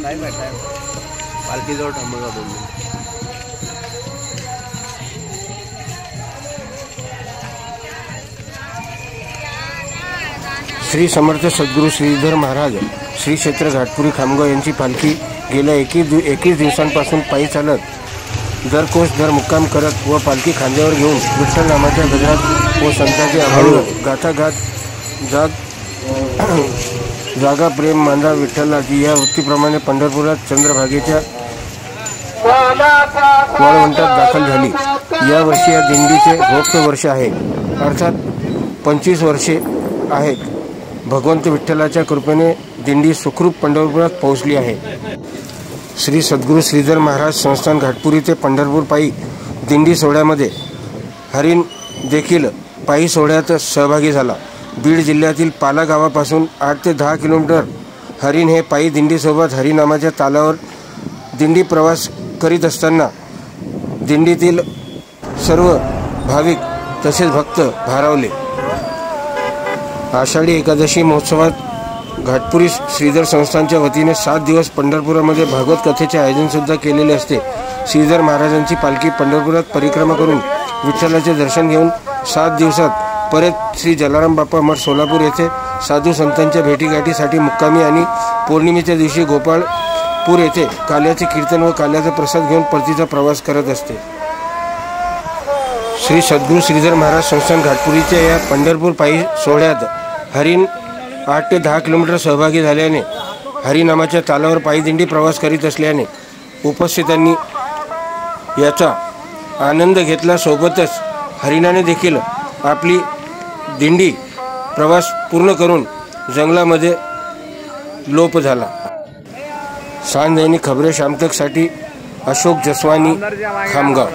Time है पालखी जवळ थांबूया बोलू। श्री समर्थ सद्गुरू श्रीधर महाराज श्री क्षेत्र घाटपुरी खामगाव यांची पालखी गेल्या 21 दिवसांपासून पायी चालत दर कोस दर मुक्काम करत व पालखी खांद्यावर घेऊन विठ्ठल नामाच्या गजरात व संतांचे अभंग गाथागात जागा प्रेम मांदा विठ्ठलाची या वृत्तीप्रमाणे पंढरपुरात चंद्रभागेच्या वाळवंटात दाखल झाली। यावर्षी या दिंडीचे भोक्त वर्ष आहे, अर्थात 25 वर्षे आहेत। भगवंत विठ्ठलाच्या कृपेने दिंडी सुखरूप पंढरपुरात पोहोचली आहे। श्री सद्गुरू श्रीधर महाराज संस्थान घाटपुरी ते पंढरपूर पायी दिंडी सोहळ्यामध्ये हरिण देखील पायी सोहळ्यात सहभागी झाला। बीड जिल्ह्यातील पाला गावापासून 8 ते 10 किलोमीटर हरिण हे पायी दिंडीसोबत हरिनामाच्या तालावर दिंडी प्रवास करीत असताना दिंडीतील सर्व भाविक तसेच भक्त भारावले। आषाढी एकादशी महोत्सवात घाटपुरी श्रीधर संस्थानच्या वतीने 7 दिवस पंढरपुरामध्ये भागवत कथेचे आयोजन सुद्धा केलेले असते। श्रीधर महाराजांची पालखी पंढरपुरात परिक्रमा करून विठ्ठलाचे दर्शन घेऊन 7 दिवसात परत श्री जलाराम बाप्पा मठ सोलापूर येथे साधू संतांच्या भेटीगाठीसाठी मुक्कामी आणि पौर्णिमेच्या दिवशी गोपाळपूर येथे काल्याचे कीर्तन व काल्याचा प्रसाद घेऊन परतीचा प्रवास करत असते। श्री सद्गुरू श्रीधर महाराज संस्थान घाटपुरीच्या या पंढरपूर पायी सोहळ्यात हरिण 8 ते 10 किलोमीटर सहभागी झाल्याने हरिनामाच्या तालावर पायी दिंडी प्रवास करीत असल्याने उपस्थितांनी याचा आनंद घेतला। सोबतच हरिणाने देखील आपली दिंडी प्रवास पूर्ण करून जंगलामध्ये लोप झाला। सांज दैनिक खबरे शामतकसाठी अशोक जसवानी, खामगाव।